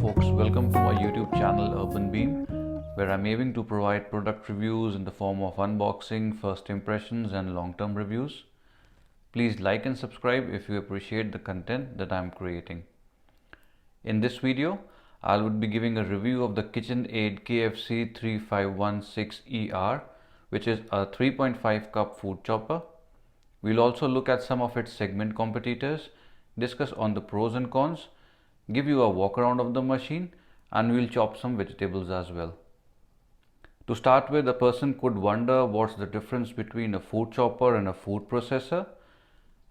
folks, welcome to my YouTube channel Urban Beam, where I'm aiming to provide product reviews in the form of unboxing, first impressions and long-term reviews. Please like and subscribe if you appreciate the content that I'm creating. In this video, I would be giving a review of the KitchenAid KFC 3516ER, which is a 3.5 cup food chopper. We'll also look at some of its segment competitors, discuss on the pros and cons, give you a walk around of the machine, and we'll chop some vegetables as well. To start with, a person could wonder what's the difference between a food chopper and a food processor.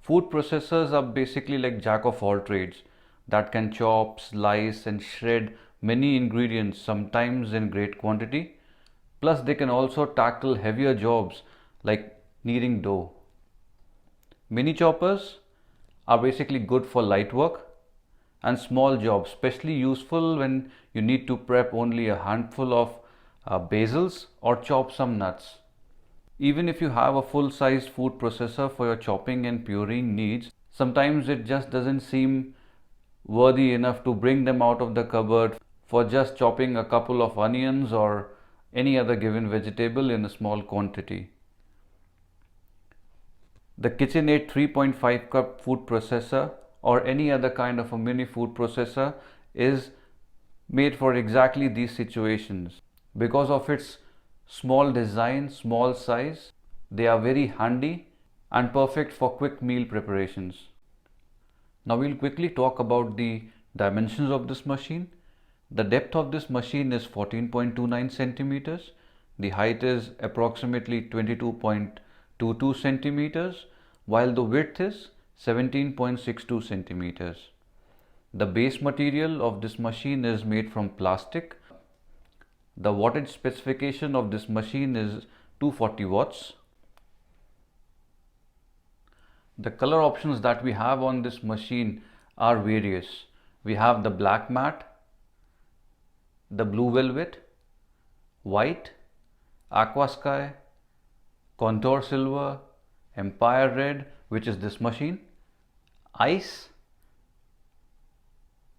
Food processors are basically like jack of all trades that can chop, slice and shred many ingredients, sometimes in great quantity. Plus they can also tackle heavier jobs like kneading dough. Mini choppers are basically good for light work and small jobs, especially useful when you need to prep only a handful of basils or chop some nuts. Even if you have a full-sized food processor for your chopping and pureeing needs, sometimes it just doesn't seem worthy enough to bring them out of the cupboard for just chopping a couple of onions or any other given vegetable in a small quantity. The KitchenAid 3.5 cup food processor or any other kind of a mini food processor is made for exactly these situations. Because of its small design, small size, they are very handy and perfect for quick meal preparations. Now we'll quickly talk about the dimensions of this machine. The depth of this machine is 14.29 centimeters. The height is approximately 22.22 centimeters, while the width is 17.62 centimeters. The base material of this machine is made from plastic. The wattage specification of this machine is 240 watts. The color options that we have on this machine are various. We have the black matte, the blue velvet, white, aqua sky, contour silver, empire red, which is this machine, ice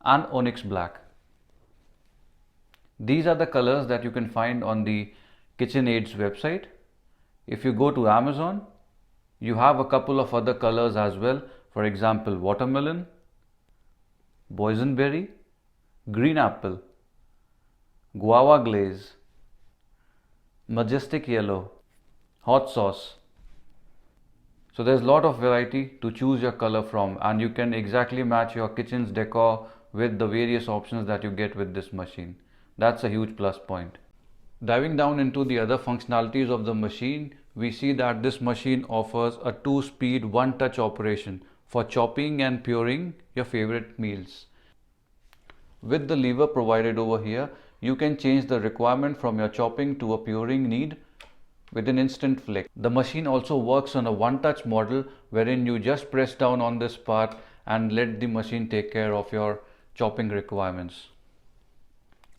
and onyx black. These are the colors that you can find on the KitchenAid's website. If you go to Amazon, you have a couple of other colors as well. For example, watermelon, boysenberry, green apple, guava glaze, majestic yellow, hot sauce. So there's a lot of variety to choose your color from, and you can exactly match your kitchen's decor with the various options that you get with this machine. That's a huge plus point. Diving down into the other functionalities of the machine, we see that this machine offers a 2-speed, 1-touch operation for chopping and pureeing your favorite meals. With the lever provided over here, you can change the requirement from your chopping to a pureeing need with an instant flick. The machine also works on a 1-touch model wherein you just press down on this part and let the machine take care of your chopping requirements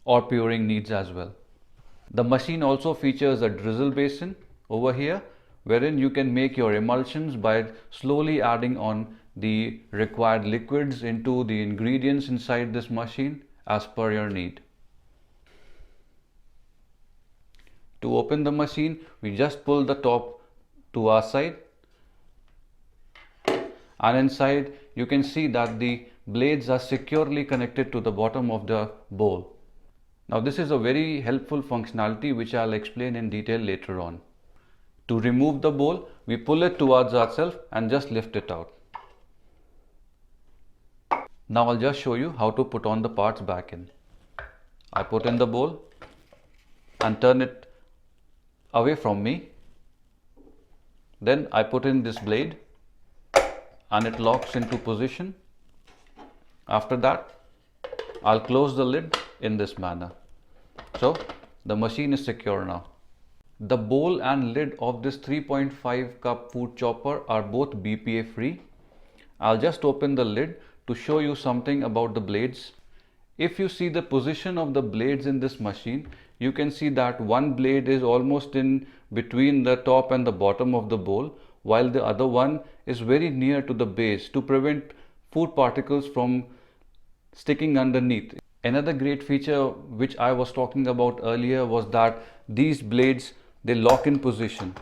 or pureeing needs as well. The machine also features a drizzle basin over here wherein you can make your emulsions by slowly adding on the required liquids into the ingredients inside this machine as per your need. To open the machine, we just pull the top to our side, and inside you can see that the blades are securely connected to the bottom of the bowl. Now this is a very helpful functionality which I'll explain in detail later on. To remove the bowl, we pull it towards ourselves and just lift it out. Now I'll just show you how to put on the parts back in. I put in the bowl and turn it away from me. Then I put in this blade and it locks into position. After that, I'll close the lid in this manner. So the machine is secure now. The bowl and lid of this 3.5 cup food chopper are both BPA free. I'll just open the lid to show you something about the blades. If you see the position of the blades in this machine, you can see that one blade is almost in between the top and the bottom of the bowl, while the other one is very near to the base to prevent food particles from sticking underneath. Another great feature which I was talking about earlier was that these blades, they lock in position.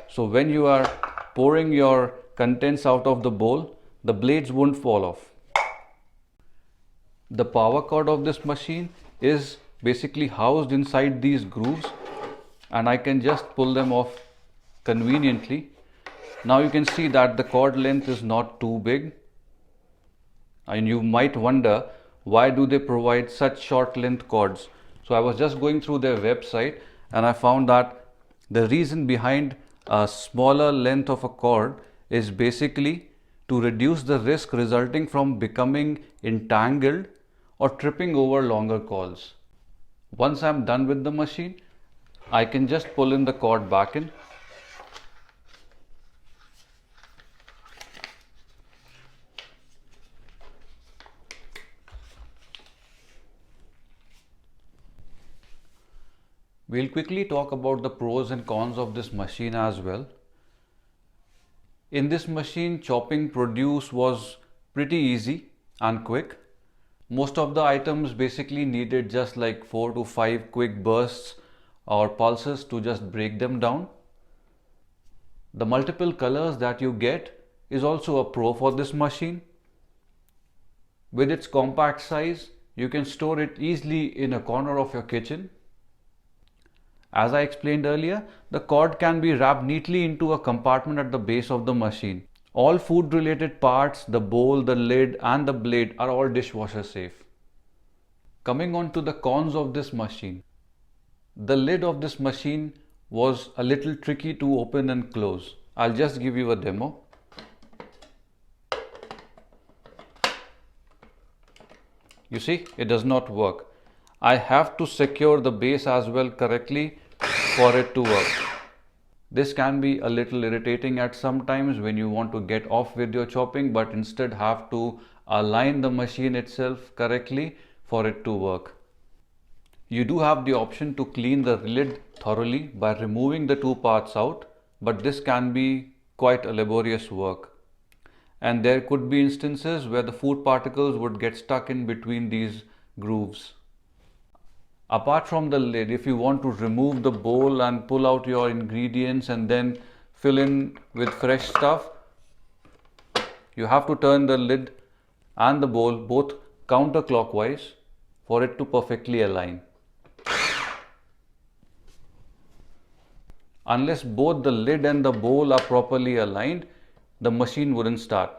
So when you are pouring your contents out of the bowl, the blades won't fall off. The power cord of this machine is basically housed inside these grooves, and I can just pull them off conveniently. Now you can see that the cord length is not too big, and you might wonder why do they provide such short length cords. So I was just going through their website and I found that the reason behind a smaller length of a cord is basically to reduce the risk resulting from becoming entangled or tripping over longer calls. Once I'm done with the machine, I can just pull in the cord back in. We'll quickly talk about the pros and cons of this machine as well. In this machine, chopping produce was pretty easy and quick. Most of the items basically needed just like 4 to 5 quick bursts or pulses to just break them down. The multiple colors that you get is also a pro for this machine. With its compact size, you can store it easily in a corner of your kitchen. As I explained earlier, the cord can be wrapped neatly into a compartment at the base of the machine. All food related parts, the bowl, the lid and the blade are all dishwasher safe. Coming on to the cons of this machine. The lid of this machine was a little tricky to open and close. I'll just give you a demo. You see, it does not work. I have to secure the base as well correctly for it to work. This can be a little irritating at some times when you want to get off with your chopping, but instead have to align the machine itself correctly for it to work. You do have the option to clean the lid thoroughly by removing the two parts out, but this can be quite a laborious work. And there could be instances where the food particles would get stuck in between these grooves. Apart from the lid, if you want to remove the bowl and pull out your ingredients and then fill in with fresh stuff, you have to turn the lid and the bowl both counterclockwise for it to perfectly align. Unless both the lid and the bowl are properly aligned, the machine wouldn't start.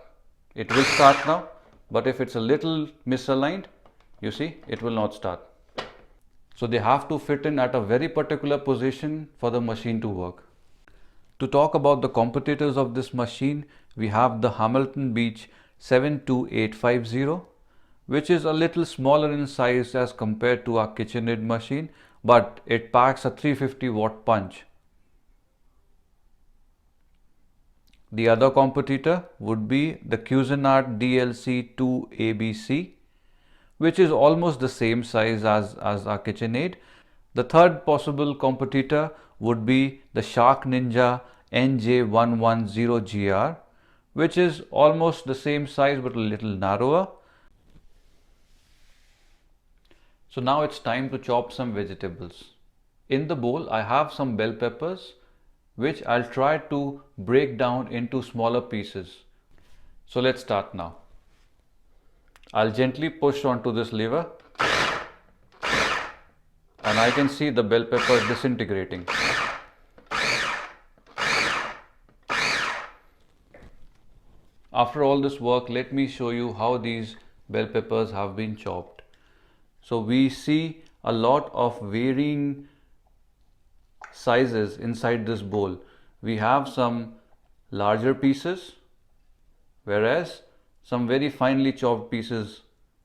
It will start now, but if it's a little misaligned, you see, it will not start. So they have to fit in at a very particular position for the machine to work. To talk about the competitors of this machine, we have the Hamilton Beach 72850, which is a little smaller in size as compared to our KitchenAid machine, but it packs a 350 watt punch. The other competitor would be the Cuisinart DLC 2 ABC, which is almost the same size as our KitchenAid. The third possible competitor would be the Shark Ninja NJ110GR, which is almost the same size but a little narrower. So now it's time to chop some vegetables. In the bowl, I have some bell peppers, which I'll try to break down into smaller pieces. So let's start now. I'll gently push onto this lever and I can see the bell pepper disintegrating. After all this work, let me show you how these bell peppers have been chopped. So we see a lot of varying sizes inside this bowl. We have some larger pieces, whereas some very finely chopped pieces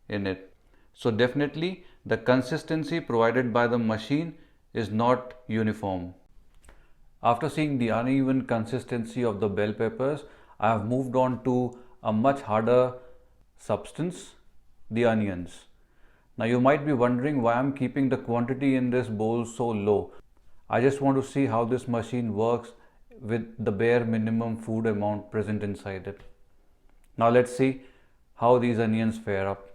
in it. So definitely the consistency provided by the machine is not uniform. After seeing the uneven consistency of the bell peppers, I have moved on to a much harder substance, the onions. Now you might be wondering why I'm keeping the quantity in this bowl so low. I just want to see how this machine works with the bare minimum food amount present inside it. Now let's see how these onions fare up.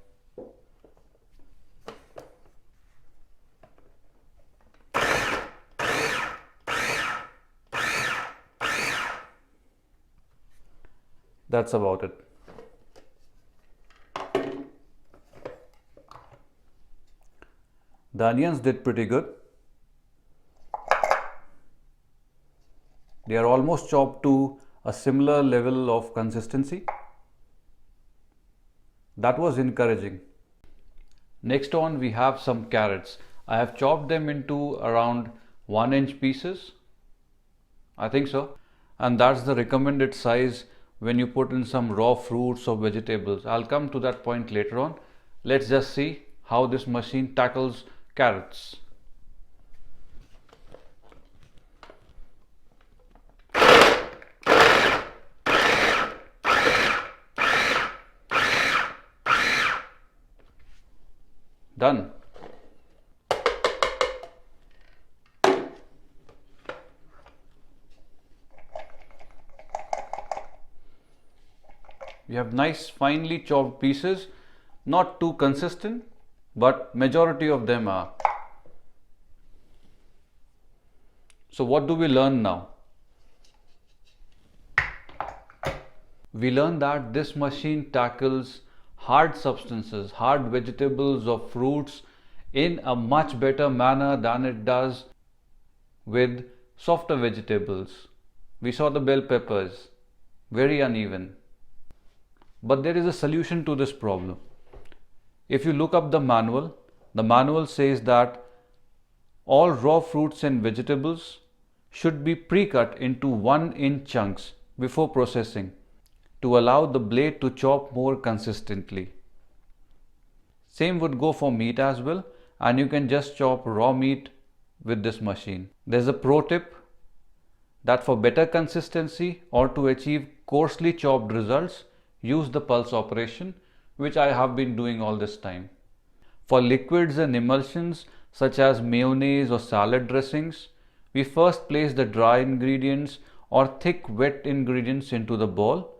That's about it. The onions did pretty good. They are almost chopped to a similar level of consistency. That was encouraging. Next on, we have some carrots. I have chopped them into around 1-inch pieces. I think so. And that's the recommended size when you put in some raw fruits or vegetables. I'll come to that point later on. Let's just see how this machine tackles carrots. Done. We have nice finely chopped pieces, not too consistent, but majority of them are. So what do we learn now? We learn that this machine tackles hard substances, hard vegetables or fruits in a much better manner than it does with softer vegetables. We saw the bell peppers, very uneven. But there is a solution to this problem. If you look up the manual says that all raw fruits and vegetables should be pre-cut into 1-inch chunks before processing to allow the blade to chop more consistently. Same would go for meat as well, and you can just chop raw meat with this machine. There's a pro tip that for better consistency or to achieve coarsely chopped results, use the pulse operation, which I have been doing all this time. For liquids and emulsions such as mayonnaise or salad dressings, we first place the dry ingredients or thick wet ingredients into the bowl,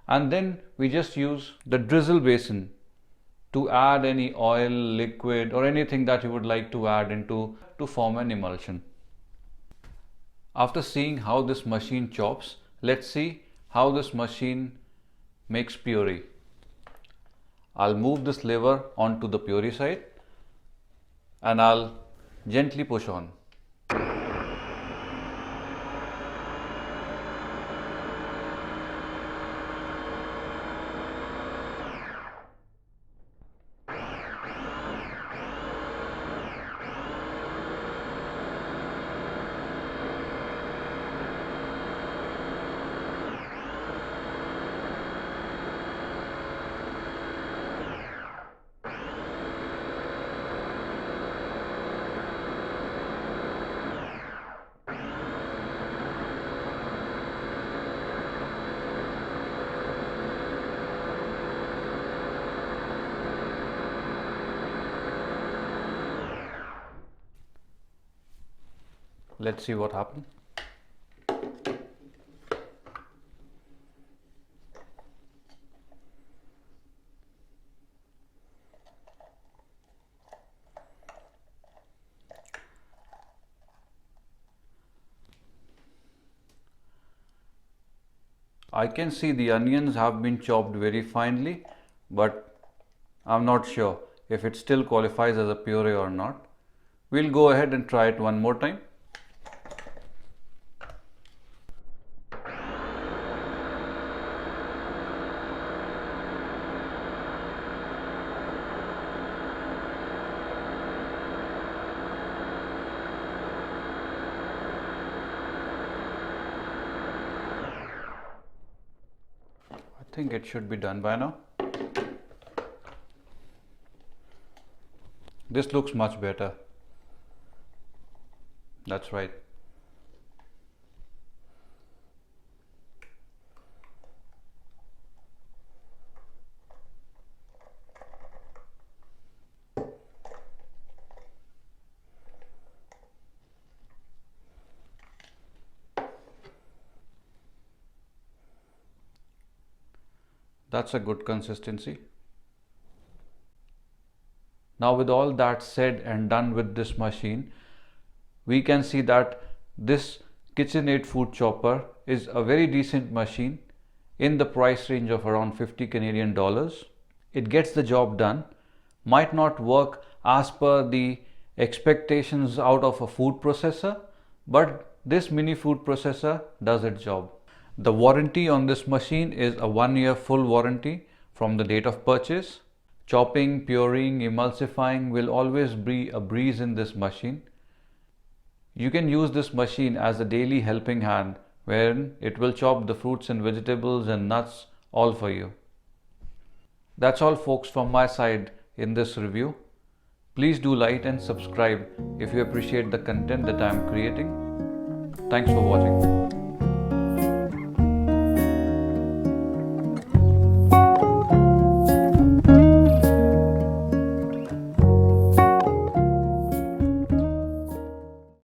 and then we just use the drizzle basin to add any oil, liquid or anything that you would like to add into to form an emulsion. After seeing how this machine chops, let's see how this machine makes puree. I'll move this lever onto the puree side and I'll gently push on. Let's see what happened. I can see the onions have been chopped very finely, but I'm not sure if it still qualifies as a puree or not. We'll go ahead and try it one more time. I think it should be done by now. This looks much better. That's right. That's a good consistency. Now with all that said and done with this machine, we can see that this KitchenAid food chopper is a very decent machine in the price range of around 50 Canadian dollars. It gets the job done. Might not work as per the expectations out of a food processor, but this mini food processor does its job. The warranty on this machine is a 1-year full warranty from the date of purchase. Chopping, puring, emulsifying will always be a breeze in this machine. You can use this machine as a daily helping hand wherein it will chop the fruits and vegetables and nuts all for you. That's all folks from my side in this review. Please do like and subscribe if you appreciate the content that I am creating. Thanks for watching.